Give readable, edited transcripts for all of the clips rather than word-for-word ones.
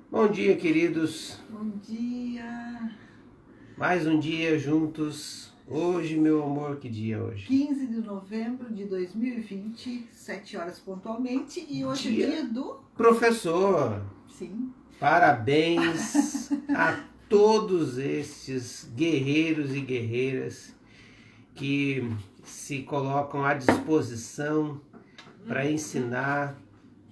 Bom dia, queridos. Bom dia. Mais um dia juntos. Hoje, meu amor, que dia é hoje? 15 de novembro de 2020, 7 horas pontualmente. E hoje é dia do professor. Sim. Parabéns a todos estes guerreiros e guerreiras que se colocam à disposição para ensinar,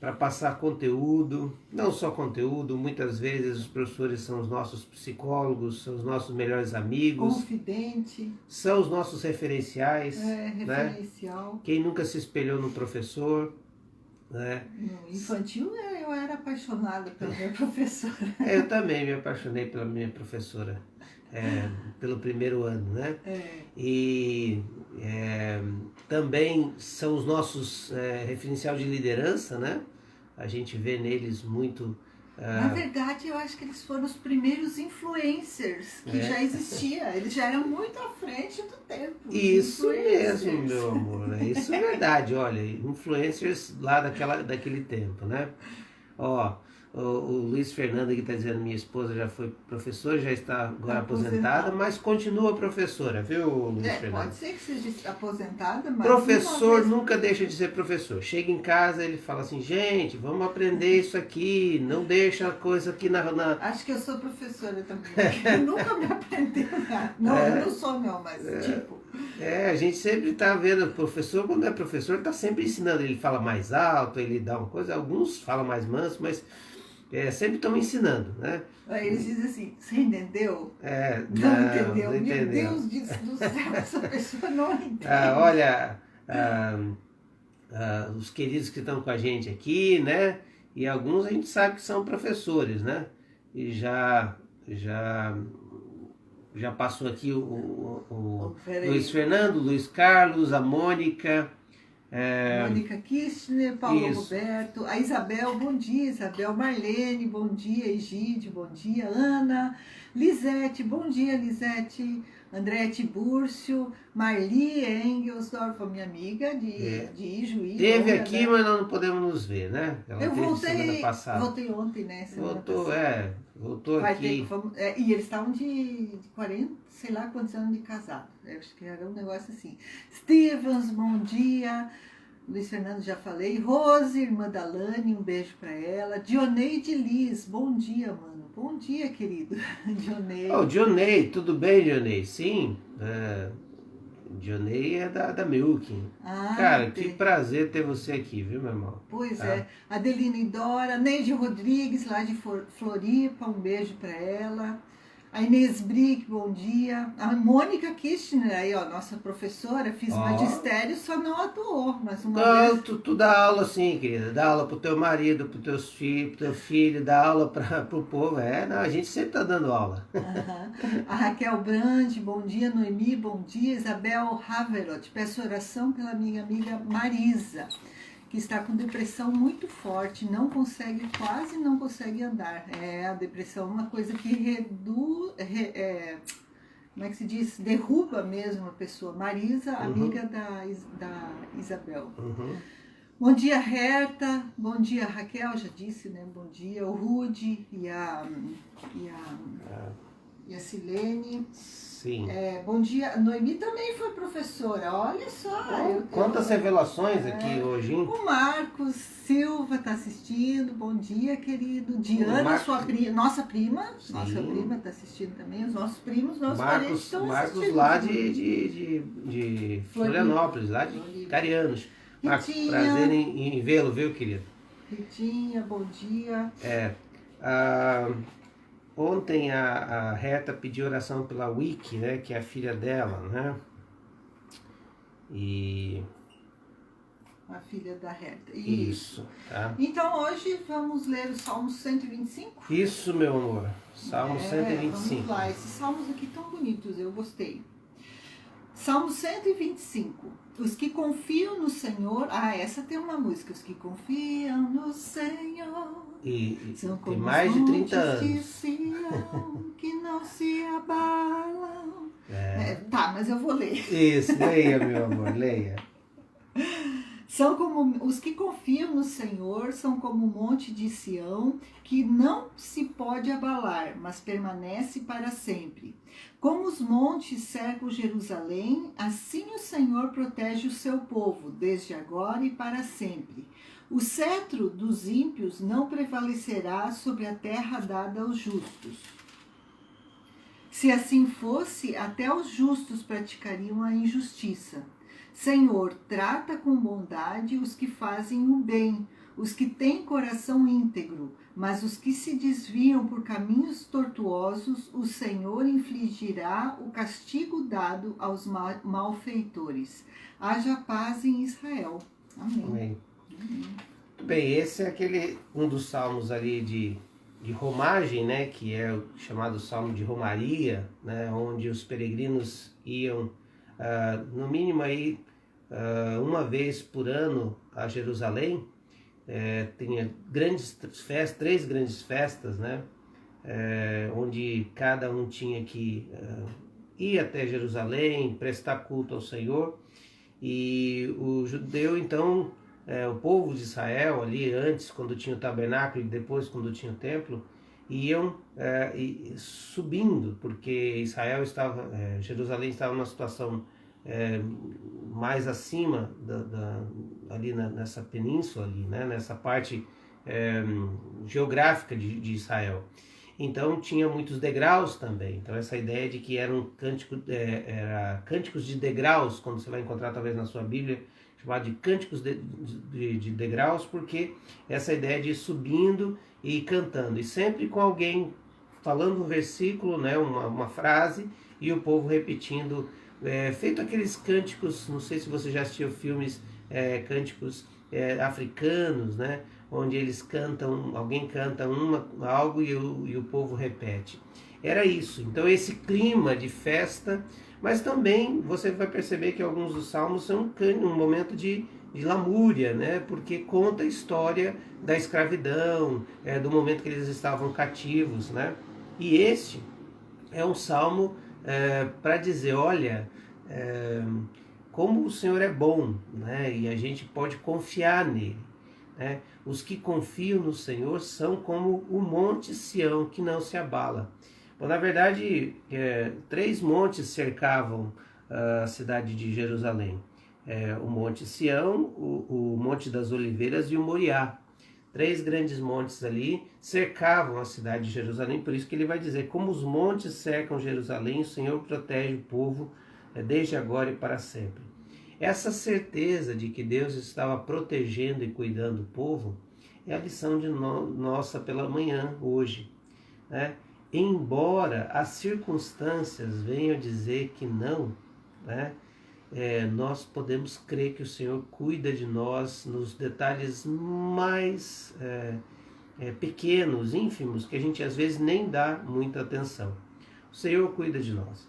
para passar conteúdo, não só conteúdo, muitas vezes os professores são os nossos psicólogos, são os nossos melhores amigos, confidente, são os nossos referenciais, referencial. Né? Quem nunca se espelhou no professor, né? No infantil eu era apaixonada pela minha professora. Eu também me apaixonei pela minha professora, pelo primeiro ano, né? E também são os nossos referencial de liderança, né? A gente vê neles muito... Na verdade, eu acho que eles foram os primeiros influencers que já existia. Eles já eram muito à frente do tempo. Isso mesmo, meu amor. Isso é verdade. Olha, influencers lá daquele tempo, né? Ó, o Luiz Fernando que está dizendo, minha esposa já foi professora, já está agora aposentada, mas continua professora, viu, Luiz Fernando? Pode ser que seja aposentada, mas... Professor nunca deixa de ser professor. Chega em casa, ele fala assim, gente, vamos aprender isso aqui, não deixa a coisa aqui na... Acho que eu sou professora também, eu nunca me aprendi nada. Não, eu não sou não, mas tipo... a gente sempre está vendo, o professor, quando é professor, está sempre ensinando, ele fala mais alto, ele dá uma coisa, alguns falam mais manso, mas... sempre estão ensinando, né? Eles dizem assim, você entendeu? Não entendeu. Meu Deus do céu, essa pessoa não entende. Olha, os queridos que estão com a gente aqui, né? E alguns a gente sabe que são professores, né? E já passou aqui o Luiz Fernando, o Luiz Carlos, a Mônica... Mônica Kirchner, Paulo Roberto, a Isabel, bom dia Isabel, Marlene, bom dia, Egide, bom dia, Ana, Lisete, bom dia Lisete, André Tibúrcio, Marli Engelsdorf, minha amiga de Ijuí. Teve aqui, né? Mas nós não podemos nos ver, né? Ela eu semana passada. Voltei ontem, né? Voltou aqui. E eles estavam de 40, sei lá quantos anos de casado. Eu acho que era um negócio assim. Stevens, bom dia. Luiz Fernando, já falei. Rose, irmã da Lani, um beijo pra ela. Dioneide Liz, bom dia, mano. Bom dia, querido. Dioneide. Dionei, tudo bem, Dionei? Sim. Dionei é da Milk. Cara, que prazer ter você aqui, viu, meu irmão? Pois Adelina e Dora, Neide Rodrigues, lá de Floripa, um beijo pra ela. A Inês Brick, bom dia. A Mônica Kirchner, aí, ó, nossa professora, fiz magistério, só não atuou, mas uma vez... Tu dá aula sim, querida, dá aula pro teu marido, pro teu filho, dá aula pro povo, não, a gente sempre tá dando aula. A Raquel Brandi, bom dia, Noemi, bom dia, Isabel Haverot, peço oração pela minha amiga Marisa, que está com depressão muito forte, quase não consegue andar. A depressão é uma coisa que como é que se diz? Derruba mesmo a pessoa. Marisa, amiga da Isabel. Bom dia, Herta. Bom dia, Raquel, já disse, né? Bom dia, o Rude e a Silene. Sim. Bom dia, Noemi também foi professora, olha só. Quantas revelações aqui hoje, hein? O Marcos Silva está assistindo, bom dia, querido. Diana, nossa prima está assistindo também, os nossos primos, nossos parentes estão assistindo. Marcos lá de Florianópolis, lá de Carianos. Marcos, prazer em vê-lo, viu, querido? Ritinha, bom dia. Ontem a Reta pediu oração pela Wiki, né, que é a filha dela, né? E... A filha da Reta. Isso, tá? Então hoje vamos ler o Salmo 125? Isso, meu amor. Salmo 125. Vamos lá, esses salmos aqui tão bonitos, eu gostei. Salmo 125. Os que confiam no Senhor... essa tem uma música. Os que confiam no Senhor... São tem mais de 30 anos. De Sião, que não se abalam. Tá, mas eu vou ler. Isso, leia, meu amor, leia. Os que confiam no Senhor são como o monte de Sião, que não se pode abalar, mas permanece para sempre. Como os montes cercam Jerusalém, assim o Senhor protege o seu povo, desde agora e para sempre. O cetro dos ímpios não prevalecerá sobre a terra dada aos justos. Se assim fosse, até os justos praticariam a injustiça. Senhor, trata com bondade os que fazem o bem, os que têm coração íntegro, mas os que se desviam por caminhos tortuosos, o Senhor infligirá o castigo dado aos malfeitores. Haja paz em Israel. Amém. Amém. Bem, esse é um dos salmos ali de romagem, né, que é o chamado Salmo de Romaria, né, onde os peregrinos iam, no mínimo aí, uma vez por ano a Jerusalém. Tinha três grandes festas, né, onde cada um tinha que ir até Jerusalém, prestar culto ao Senhor. E o judeu, então, o povo de Israel ali antes, quando tinha o tabernáculo, e depois quando tinha o templo, iam subindo, porque Jerusalém estava numa situação mais acima ali nessa península ali, né, nessa parte geográfica de Israel. Então tinha muitos degraus também. Então essa ideia de que eram cânticos de degraus, quando você vai encontrar talvez na sua Bíblia, chamado de cânticos de degraus, porque essa ideia de ir subindo e cantando, e sempre com alguém falando um versículo, né, uma frase, e o povo repetindo, feito aqueles cânticos, não sei se você já assistiu filmes, cânticos africanos, né, onde eles cantam, alguém canta algo e o povo repete. Era isso. Então esse clima de festa, mas também você vai perceber que alguns dos salmos são um momento de lamúria, né? Porque conta a história da escravidão, do momento que eles estavam cativos, né? E este é um salmo para dizer, olha, como o Senhor é bom, né? E a gente pode confiar nele, né? Os que confiam no Senhor são como o monte Sião, que não se abala. Bom, na verdade, 3 montes cercavam a cidade de Jerusalém. O Monte Sião, o Monte das Oliveiras e o Moriá. 3 grandes montes ali cercavam a cidade de Jerusalém, por isso que ele vai dizer, como os montes cercam Jerusalém, o Senhor protege o povo desde agora e para sempre. Essa certeza de que Deus estava protegendo e cuidando do povo é a lição nossa pela manhã, hoje, né? Embora as circunstâncias venham dizer que não, né, nós podemos crer que o Senhor cuida de nós nos detalhes mais pequenos, ínfimos, que a gente às vezes nem dá muita atenção. O Senhor cuida de nós.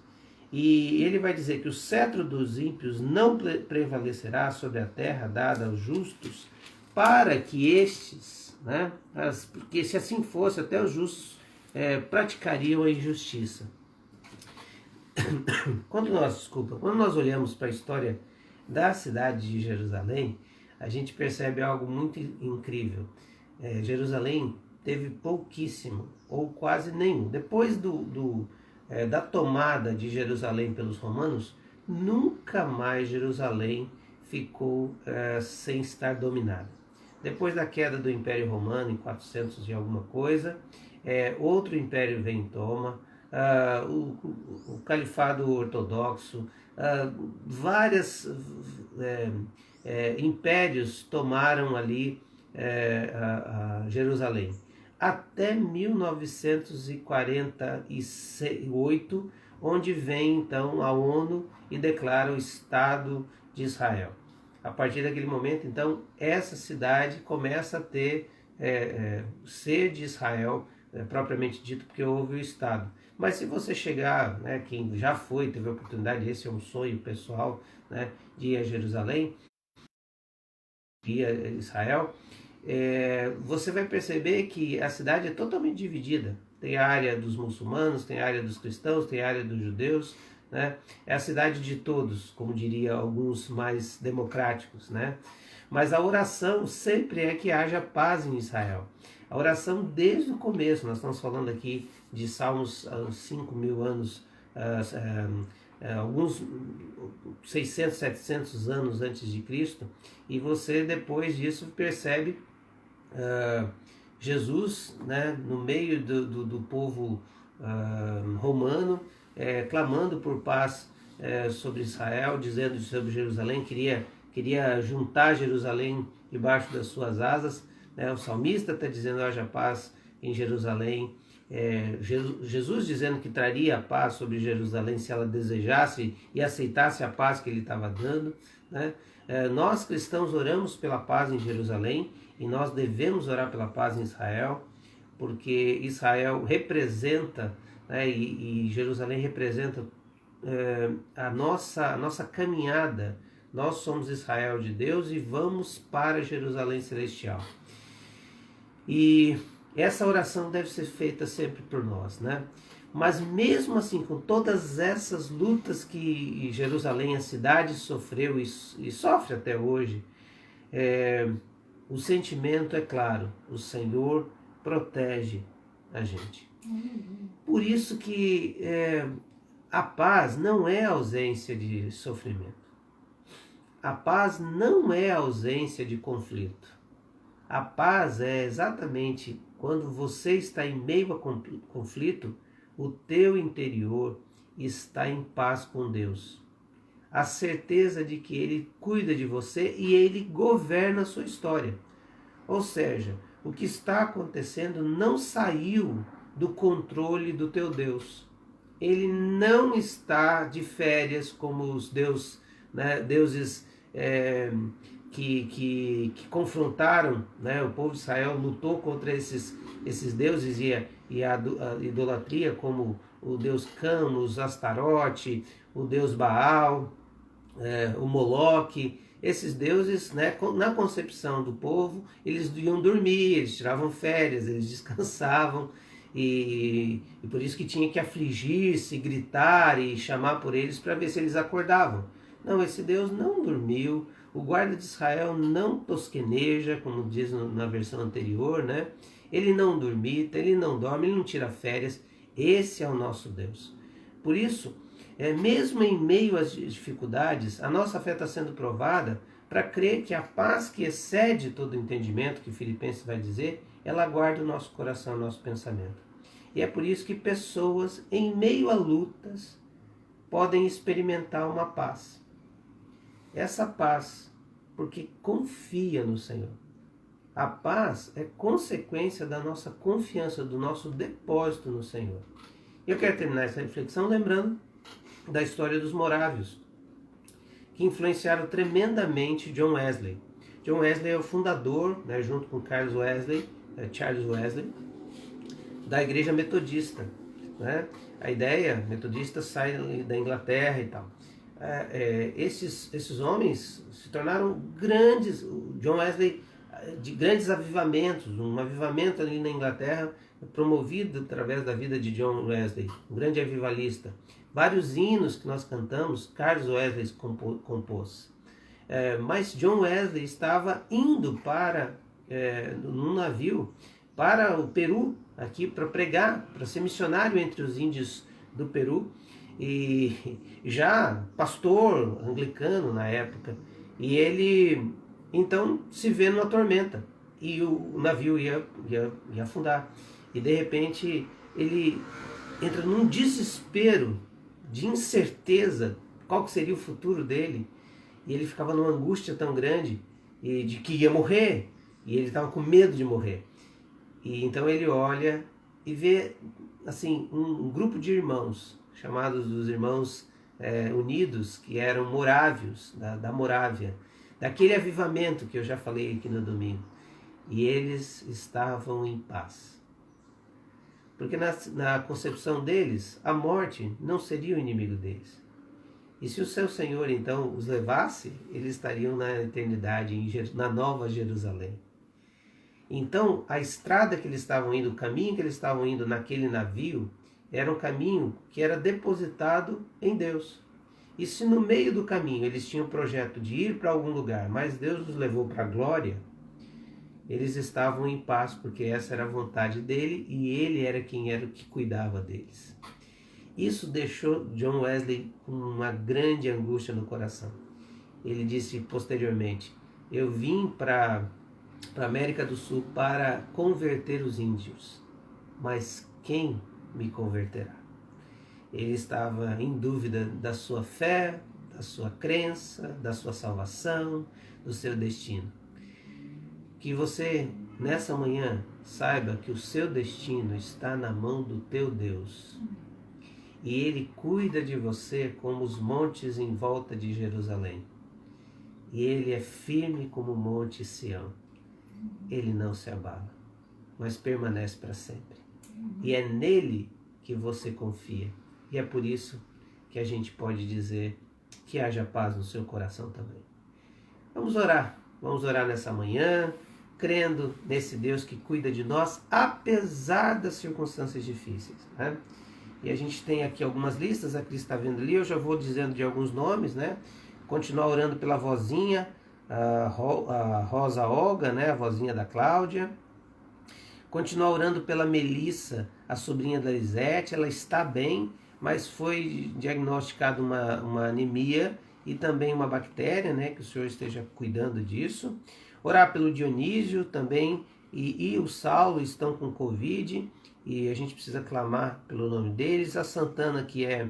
E ele vai dizer que o cetro dos ímpios não prevalecerá sobre a terra dada aos justos, para que estes, né, porque se assim fosse, até os justos praticariam a injustiça. Quando nós olhamos para a história da cidade de Jerusalém, a gente percebe algo muito incrível. Jerusalém teve pouquíssimo, ou quase nenhum. Depois da tomada de Jerusalém pelos romanos, nunca mais Jerusalém ficou sem estar dominada. Depois da queda do Império Romano, em 400 e alguma coisa, outro império vem e toma, o Califado Ortodoxo, vários impérios tomaram ali Jerusalém. Até 1948, onde vem então a ONU e declara o Estado de Israel. A partir daquele momento, então, essa cidade começa a ter ser de Israel, propriamente dito, porque houve o Estado. Mas se você chegar, né, quem já foi, teve a oportunidade, esse é um sonho pessoal, né, de ir a Jerusalém, de ir a Israel, você vai perceber que a cidade é totalmente dividida. Tem a área dos muçulmanos, tem a área dos cristãos, tem a área dos judeus, né? É a cidade de todos, como diria alguns mais democráticos, né? Mas a oração sempre é que haja paz em Israel. A oração desde o começo, nós estamos falando aqui de Salmos há uns 5.000 anos, alguns 600, 700 anos antes de Cristo, e você depois disso percebe Jesus, né, no meio do povo romano, clamando por paz sobre Israel, dizendo sobre Jerusalém, queria juntar Jerusalém debaixo das suas asas, né? O salmista está dizendo haja paz em Jerusalém, Jesus dizendo que traria a paz sobre Jerusalém se ela desejasse e aceitasse a paz que ele estava dando, né? Nós cristãos oramos pela paz em Jerusalém e nós devemos orar pela paz em Israel, porque Israel representa, né, e Jerusalém representa a nossa caminhada. Nós somos Israel de Deus e vamos para Jerusalém Celestial. E essa oração deve ser feita sempre por nós, né? Mas mesmo assim, com todas essas lutas que Jerusalém, a cidade, sofreu e sofre até hoje, o sentimento é claro: o Senhor protege a gente. Por isso que a paz não é ausência de sofrimento. A paz não é ausência de conflito. A paz é exatamente quando você está em meio a conflito, o teu interior está em paz com Deus. A certeza de que Ele cuida de você e Ele governa a sua história. Ou seja, o que está acontecendo não saiu do controle do teu Deus. Ele não está de férias como os deuses que confrontaram, né? O povo de Israel lutou contra esses deuses e a idolatria, como o deus Camus, Astarote, o deus Baal, o Moloque. Esses deuses, né, na concepção do povo, eles iam dormir, eles tiravam férias, eles descansavam, e por isso que tinha que afligir-se, gritar e chamar por eles para ver se eles acordavam. Não, esse Deus não dormiu. O guarda de Israel não tosqueneja, como diz na versão anterior, né? Ele não dormita, ele não dorme, ele não tira férias. Esse é o nosso Deus. Por isso, mesmo em meio às dificuldades, a nossa fé está sendo provada para crer que a paz que excede todo entendimento, que Filipenses vai dizer, ela guarda o nosso coração, o nosso pensamento. E é por isso que pessoas, em meio a lutas, podem experimentar uma paz. Essa paz, porque confia no Senhor. A paz é consequência da nossa confiança, do nosso depósito no Senhor. Eu quero terminar essa reflexão lembrando da história dos morávios, que influenciaram tremendamente John Wesley. John Wesley é o fundador, né, junto com Charles Wesley, da Igreja Metodista, né? A ideia metodista sai da Inglaterra e tal. Esses homens se tornaram grandes. O John Wesley, de grandes avivamentos, um avivamento ali na Inglaterra, promovido através da vida de John Wesley, um grande avivalista. Vários hinos que nós cantamos, Charles Wesley compôs. Mas John Wesley estava indo num navio para o Peru, aqui para pregar, para ser missionário entre os índios do Peru, e já pastor anglicano na época, e ele então se vê numa tormenta, e o navio ia afundar, e de repente ele entra num desespero de incerteza, qual que seria o futuro dele, e ele ficava numa angústia tão grande, e de que ia morrer, e ele estava com medo de morrer. E então ele olha e vê assim um grupo de irmãos, chamados dos Irmãos Unidos, que eram morávios, da Morávia, daquele avivamento que eu já falei aqui no domingo. E eles estavam em paz. Porque na concepção deles, a morte não seria o inimigo deles. E se o seu Senhor então os levasse, eles estariam na eternidade, na Nova Jerusalém. Então, a estrada que eles estavam indo, o caminho que eles estavam indo naquele navio, era um caminho que era depositado em Deus. E se no meio do caminho eles tinham o projeto de ir para algum lugar, mas Deus os levou para a glória, eles estavam em paz, porque essa era a vontade dele e ele era o que cuidava deles. Isso deixou John Wesley com uma grande angústia no coração. Ele disse posteriormente: eu vim para a América do Sul para converter os índios, mas quem me converterá? Ele estava em dúvida da sua fé, da sua crença, da sua salvação, do seu destino. Que você, nessa manhã, saiba que o seu destino está na mão do teu Deus. E Ele cuida de você como os montes em volta de Jerusalém. E Ele é firme como o monte Sião. Ele não se abala, mas permanece para sempre. E é nele que você confia. E é por isso que a gente pode dizer que haja paz no seu coração também. Vamos orar nessa manhã, crendo nesse Deus que cuida de nós, apesar das circunstâncias difíceis, né? E a gente tem aqui algumas listas, a Cris está vendo ali, eu já vou dizendo de alguns nomes, né? Continuar orando pela vozinha, a Rosa Olga, né? A vozinha da Cláudia. Continuar orando pela Melissa, a sobrinha da Lisete, ela está bem, mas foi diagnosticada uma anemia e também uma bactéria, né? Que o Senhor esteja cuidando disso. Orar pelo Dionísio também e o Saulo estão com Covid e a gente precisa clamar pelo nome deles. A Santana, que é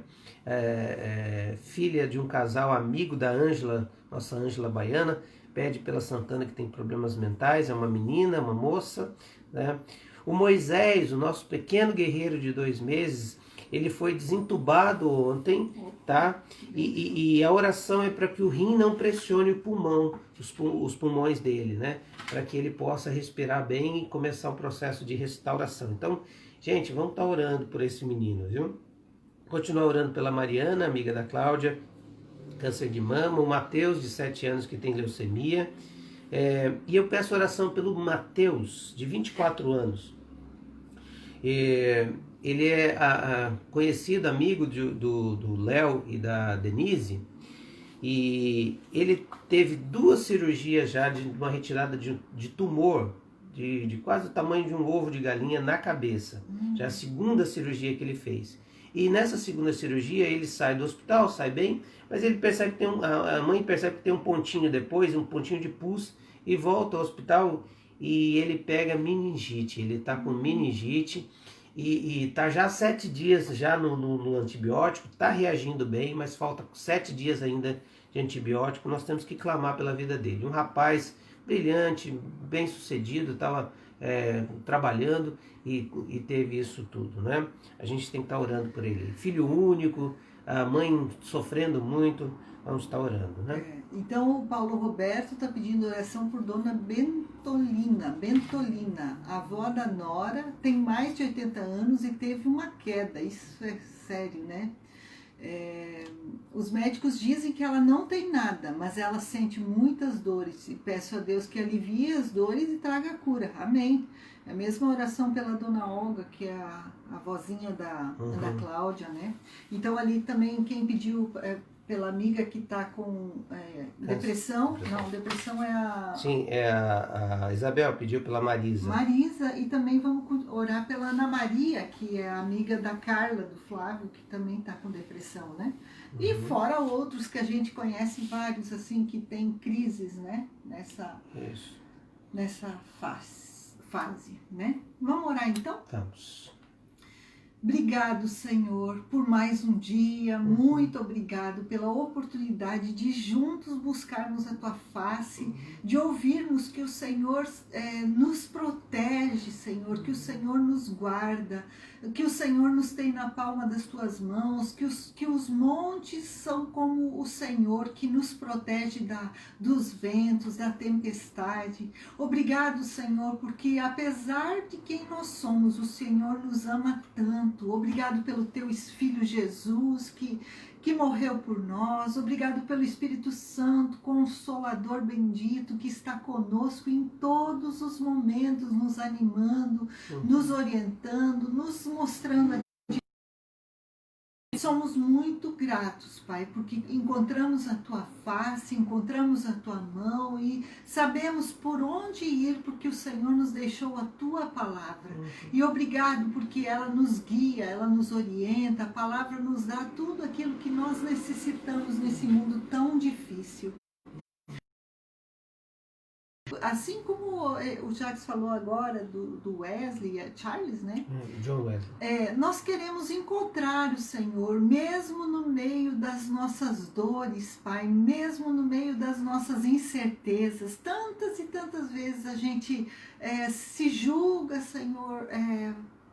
filha de um casal amigo da Ângela, nossa Ângela Baiana, pede pela Santana, que tem problemas mentais, é uma menina, uma moça, né? O Moisés, o nosso pequeno guerreiro de 2 meses, ele foi desentubado ontem, tá? E a oração é para que o rim não pressione o pulmão, os pulmões dele, né? Para que ele possa respirar bem e começar um processo de restauração. Então, gente, vamos estar orando por esse menino, viu? Continuar orando pela Mariana, amiga da Cláudia, câncer de mama, o Mateus, de 7 anos, que tem leucemia. E eu peço oração pelo Mateus, de 24 anos. Ele é conhecido amigo do Léo e da Denise, e ele teve 2 cirurgias já de uma retirada de tumor, de quase o tamanho de um ovo de galinha na cabeça. Já é a 2ª cirurgia que ele fez. E nessa 2ª cirurgia ele sai do hospital, sai bem, mas ele percebe que a mãe percebe que tem um pontinho depois, um pontinho de pus, e volta ao hospital e ele pega meningite. Ele está com meningite e está já 7 dias já no antibiótico, está reagindo bem, mas falta 7 dias ainda de antibiótico. Nós temos que clamar pela vida dele. Um rapaz brilhante, bem sucedido, estava trabalhando e teve isso tudo, né? A gente tem que estar orando por ele. Filho único, a mãe sofrendo muito, vamos estar orando, né? Então o Paulo Roberto está pedindo oração por Dona Bentolina, avó da Nora, tem mais de 80 anos e teve uma queda, isso é sério, né? Os médicos dizem que ela não tem nada, mas ela sente muitas dores e peço a Deus que alivie as dores e traga a cura, amém. É a mesma oração pela Dona Olga, que é a vozinha da Cláudia, né? Então ali também quem pediu pela amiga que está com depressão, não, depressão é a... Sim, é a Isabel pediu pela Marisa. E também vamos orar pela Ana Maria, que é a amiga da Carla, do Flávio, que também está com depressão, né? E fora outros que a gente conhece, vários assim, que tem crises, né? Nessa fase, né? Vamos orar então? Vamos. Obrigado, Senhor, por mais um dia. Muito obrigado pela oportunidade de juntos buscarmos a Tua face, de ouvirmos que o Senhor nos protege, Senhor, que o Senhor nos guarda, que o Senhor nos tem na palma das Tuas mãos, que os montes são como o Senhor que nos protege dos ventos, da tempestade. Obrigado, Senhor, porque apesar de quem nós somos, o Senhor nos ama tanto. Obrigado pelo Teu Filho Jesus, que morreu por nós. Obrigado pelo Espírito Santo, Consolador bendito, que está conosco em todos os momentos, nos animando, nos orientando, nos mostrando a somos muito gratos, Pai, porque encontramos a Tua face, encontramos a Tua mão e sabemos por onde ir, porque o Senhor nos deixou a Tua palavra. E obrigado porque ela nos guia, ela nos orienta, a palavra nos dá tudo aquilo que nós necessitamos nesse mundo tão difícil. Assim como o Jacques falou agora do Wesley, Charles, né? John Wesley. Nós queremos encontrar o Senhor, mesmo no meio das nossas dores, Pai, mesmo no meio das nossas incertezas. Tantas e tantas vezes a gente se julga, Senhor,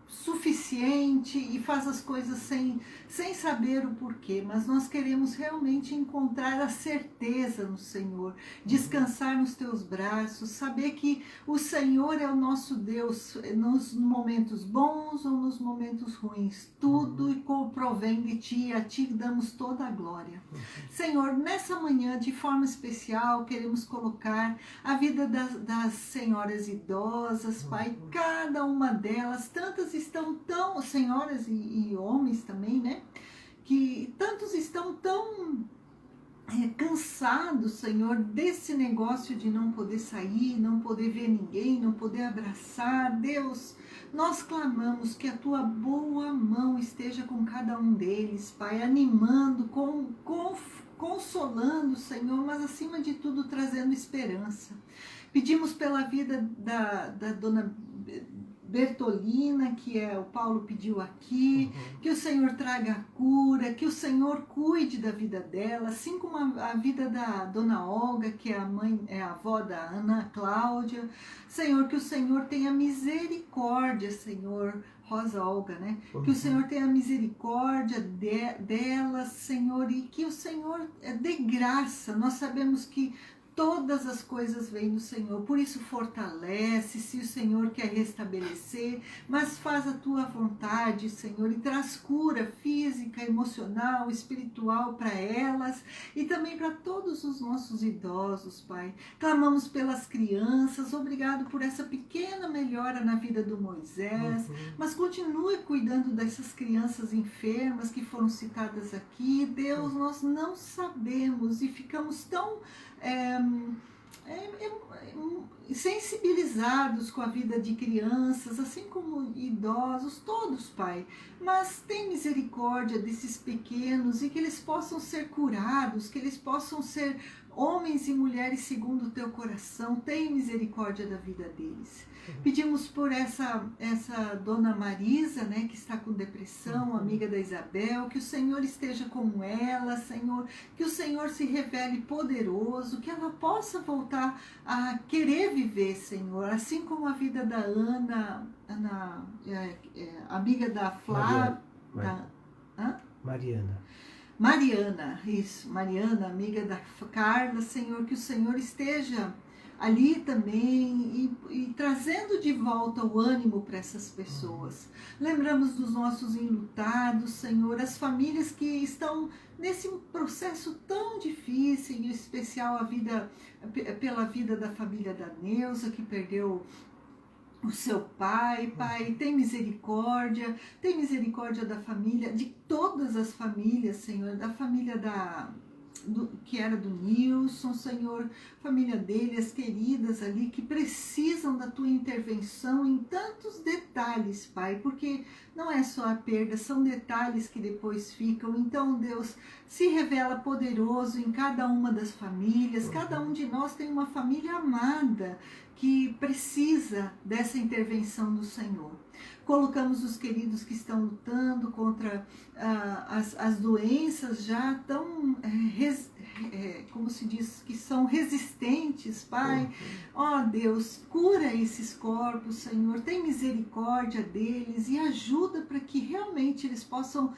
suficiente e faz as coisas sem saber o porquê, mas nós queremos realmente encontrar a certeza no Senhor, descansar nos teus braços, saber que o Senhor é o nosso Deus nos momentos bons ou nos momentos ruins, tudo provém de Ti, a Ti damos toda a glória. Senhor, nessa manhã, de forma especial, queremos colocar a vida das senhoras idosas, Pai, cada uma delas, tantas estão tão, senhoras e homens também, né? Que tantos estão tão cansados, Senhor, desse negócio de não poder sair, não poder ver ninguém, não poder abraçar. Deus, nós clamamos que a Tua boa mão esteja com cada um deles, Pai, animando, consolando, Senhor, mas acima de tudo trazendo esperança. Pedimos pela vida da dona Bertolina, que o Paulo pediu aqui, que o Senhor traga a cura, que o Senhor cuide da vida dela, assim como a vida da dona Olga, que é a avó da Ana Cláudia. Senhor, que o Senhor tenha misericórdia, Senhor, Rosa Olga, né? Que o Senhor tenha misericórdia dela, Senhor, e que o Senhor dê graça. Nós sabemos que todas as coisas vêm do Senhor, por isso fortalece, se o Senhor quer restabelecer, mas faz a Tua vontade, Senhor, e traz cura física, emocional, espiritual para elas e também para todos os nossos idosos, Pai. Clamamos pelas crianças, obrigado por essa pequena melhora na vida do Moisés, mas continue cuidando dessas crianças enfermas que foram citadas aqui. Deus, nós não sabemos e ficamos tão sensibilizados com a vida de crianças, assim como idosos, todos, Pai. Mas tem misericórdia desses pequenos e que eles possam ser curados, que eles possam ser homens e mulheres segundo o Teu coração. Tem misericórdia da vida deles. Pedimos por essa dona Marisa, né, que está com depressão, amiga da Isabel, que o Senhor esteja com ela, Senhor, que o Senhor se revele poderoso, que ela possa voltar a querer viver, Senhor, assim como a vida da Ana amiga da Flávia, Mariana, isso, Mariana, amiga da Carla, Senhor, que o Senhor esteja ali também e trazendo de volta o ânimo para essas pessoas. Lembramos dos nossos enlutados, Senhor, as famílias que estão nesse processo tão difícil, em especial pela vida da família da Neuza, que perdeu o seu pai. Pai, tem misericórdia da família, de todas as famílias, Senhor, da família que era do Nilson, Senhor, família dele, as queridas ali, que precisam da Tua intervenção em tantos detalhes, Pai, porque não é só a perda, são detalhes que depois ficam. Então, Deus, se revela poderoso em cada uma das famílias. Cada um de nós tem uma família amada que precisa dessa intervenção do Senhor. Colocamos os queridos que estão lutando contra as doenças já tão, como se diz, que são resistentes, Pai. Ó Deus, cura esses corpos, Senhor, tem misericórdia deles e ajuda para que realmente eles possam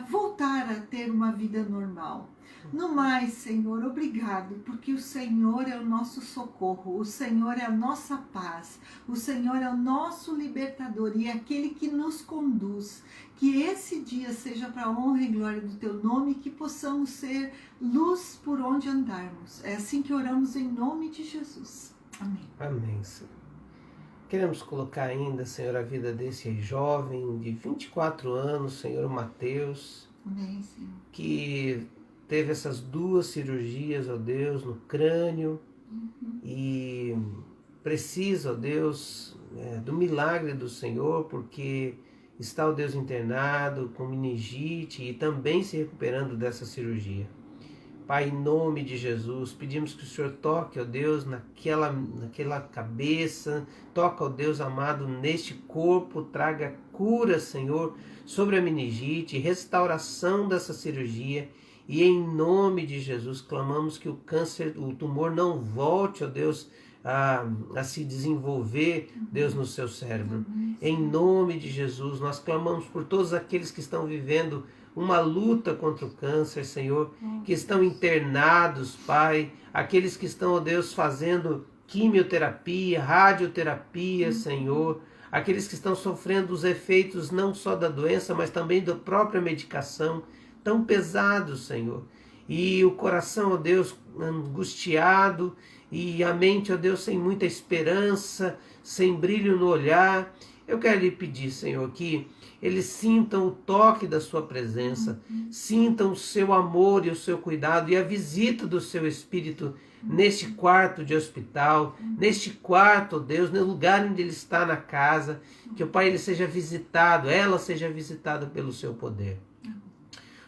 voltar a ter uma vida normal. No mais, Senhor, obrigado, porque o Senhor é o nosso socorro, o Senhor é a nossa paz, o Senhor é o nosso libertador e é aquele que nos conduz. Que esse dia seja para a honra e glória do Teu nome e que possamos ser luz por onde andarmos. É assim que oramos em nome de Jesus. Amém. Amém, Senhor. Queremos colocar ainda, Senhor, a vida desse jovem de 24 anos, Senhor Mateus, Amém, Senhor. Que teve essas 2 cirurgias, ó Deus, no crânio, e precisa, ó Deus, do milagre do Senhor, porque está, ó Deus, internado com meningite e também se recuperando dessa cirurgia. Pai, em nome de Jesus, pedimos que o Senhor toque, ó Deus, naquela cabeça, toca, ó Deus amado, neste corpo, traga cura, Senhor, sobre a meningite, restauração dessa cirurgia. E em nome de Jesus, clamamos que o câncer, o tumor não volte, ó Deus, a se desenvolver, Deus, no seu cérebro. Em nome de Jesus, nós clamamos por todos aqueles que estão vivendo uma luta contra o câncer, Senhor, que estão internados, Pai, aqueles que estão, ó Deus, fazendo quimioterapia, radioterapia, Senhor, aqueles que estão sofrendo os efeitos não só da doença, mas também da própria medicação, tão pesado, Senhor. E o coração, ó Deus, angustiado, e a mente, ó Deus, sem muita esperança, sem brilho no olhar. Eu quero lhe pedir, Senhor, que eles sintam o toque da sua presença, sintam o seu amor e o seu cuidado e a visita do seu Espírito neste quarto de hospital, neste quarto, ó Deus, no lugar onde ele está na casa, que o Pai ele seja visitado, ela seja visitada pelo seu poder.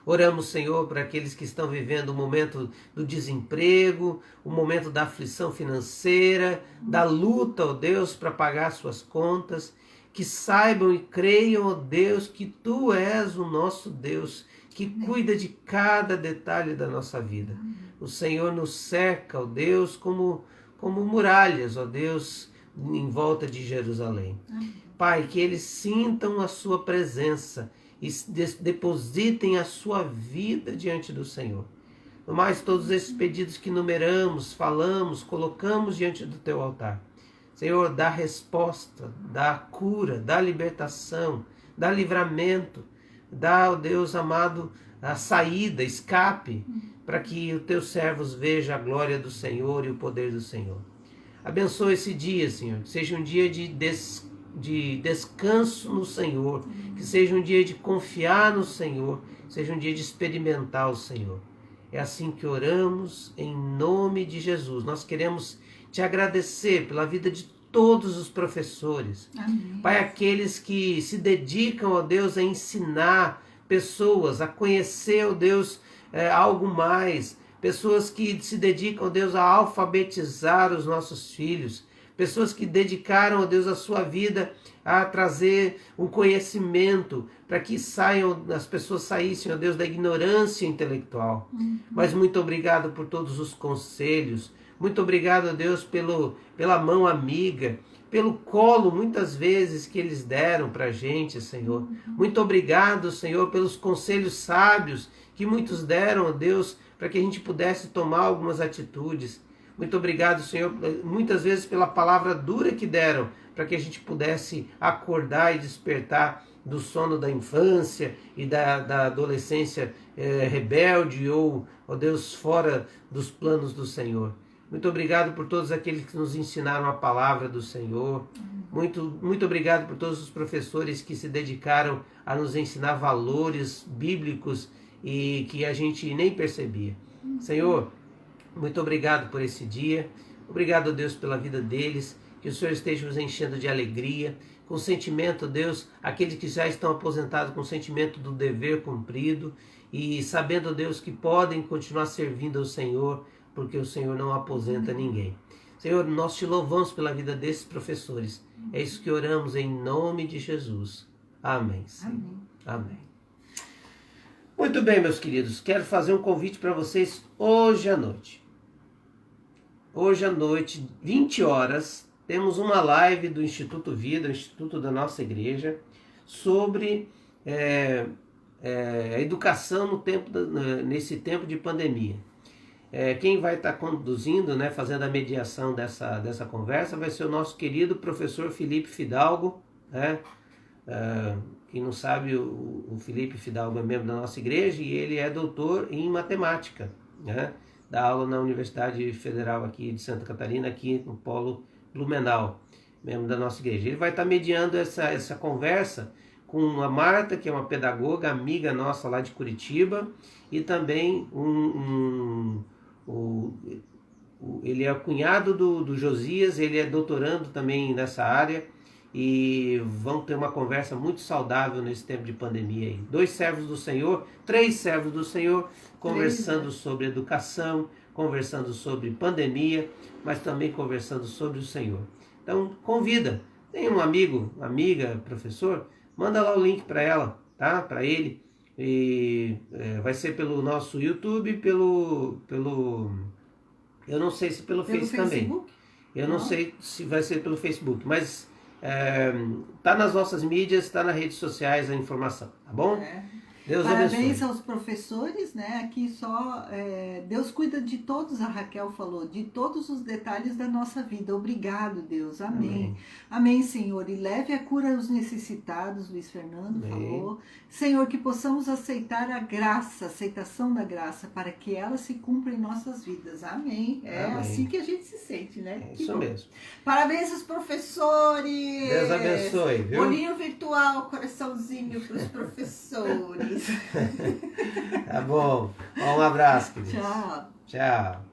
Oramos, Senhor, para aqueles que estão vivendo o momento do desemprego, o momento da aflição financeira, da luta, ó Deus, para pagar suas contas, que saibam e creiam, ó Deus, que Tu és o nosso Deus, que cuida de cada detalhe da nossa vida. O Senhor nos cerca, ó Deus, como muralhas, ó Deus, em volta de Jerusalém. Pai, que eles sintam a Sua presença e depositem a sua vida diante do Senhor. No mais, todos esses pedidos que numeramos, falamos, colocamos diante do Teu altar. Senhor, dá resposta, dá cura, dá libertação, dá livramento, dá, ó Deus amado, a saída, escape, para que os Teus servos vejam a glória do Senhor e o poder do Senhor. Abençoa esse dia, Senhor, que seja um dia de descanso no Senhor, que seja um dia de confiar no Senhor, que seja um dia de experimentar o Senhor. É assim que oramos, em nome de Jesus. Nós queremos Te agradecer pela vida de todos os professores. Amém. Pai, aqueles que se dedicam, ó Deus, a ensinar pessoas, a conhecer, ó Deus, algo mais. Pessoas que se dedicam, ó Deus, a alfabetizar os nossos filhos. Pessoas que dedicaram, ó Deus, a sua vida a trazer um conhecimento para que as pessoas saíssem, ó Deus, da ignorância intelectual. Mas muito obrigado por todos os conselhos. Muito obrigado, ó Deus, pela mão amiga, pelo colo, muitas vezes, que eles deram para a gente, Senhor. Muito obrigado, Senhor, pelos conselhos sábios que muitos deram, ó Deus, para que a gente pudesse tomar algumas atitudes. Muito obrigado, Senhor, muitas vezes pela palavra dura que deram, para que a gente pudesse acordar e despertar do sono da infância e da adolescência rebelde ou, ó Deus, fora dos planos do Senhor. Muito obrigado por todos aqueles que nos ensinaram a palavra do Senhor. Muito obrigado por todos os professores que se dedicaram a nos ensinar valores bíblicos e que a gente nem percebia. Senhor, muito obrigado por esse dia. Obrigado, Deus, pela vida deles. Que o Senhor esteja nos enchendo de alegria, com sentimento, Deus, aqueles que já estão aposentados com sentimento do dever cumprido e sabendo, Deus, que podem continuar servindo ao Senhor, porque o Senhor não aposenta ninguém. Senhor, nós Te louvamos pela vida desses professores. É isso que oramos em nome de Jesus. Amém. Amém. Amém. Muito bem, meus queridos. Quero fazer um convite para vocês hoje à noite. Hoje à noite, 20 horas, temos uma live do Instituto Vida, o Instituto da nossa igreja, sobre a educação nesse tempo de pandemia. Quem vai estar conduzindo, fazendo a mediação dessa conversa, vai ser o nosso querido professor Felipe Fidalgo. Quem não sabe, o Felipe Fidalgo é membro da nossa igreja e ele é doutor em matemática, dá aula na Universidade Federal aqui de Santa Catarina, aqui no Polo Blumenau, membro da nossa igreja. Ele vai estar mediando essa conversa com a Marta, que é uma pedagoga, amiga nossa lá de Curitiba, e também ele é o cunhado do Josias, ele é doutorando também nessa área, e vão ter uma conversa muito saudável nesse tempo de pandemia aí. 2 servos do Senhor, 3 servos do Senhor, conversando sobre educação, conversando sobre pandemia, mas também conversando sobre o Senhor. Então, convida. Tem um amigo, amiga, professor, manda lá o link para ela, tá? Para ele. E vai ser pelo nosso YouTube, eu não sei se pelo Facebook também. Eu não sei se vai ser pelo Facebook, mas tá nas nossas mídias, tá nas redes sociais a informação, tá bom? Deus Parabéns abençoe. aos professores, né? Aqui só Deus cuida de todos, a Raquel falou, de todos os detalhes da nossa vida. Obrigado, Deus. Amém. Amém, Senhor. E leve a cura aos necessitados, Luiz Fernando falou. Senhor, que possamos aceitar a graça, a aceitação da graça, para que ela se cumpra em nossas vidas. Amém. Amém. Assim que a gente se sente, né? Isso mesmo. Parabéns aos professores. Deus abençoe, viu? Bolinho virtual, coraçãozinho para os professores. Tá bom. Um abraço, queridos. Tchau. Tchau.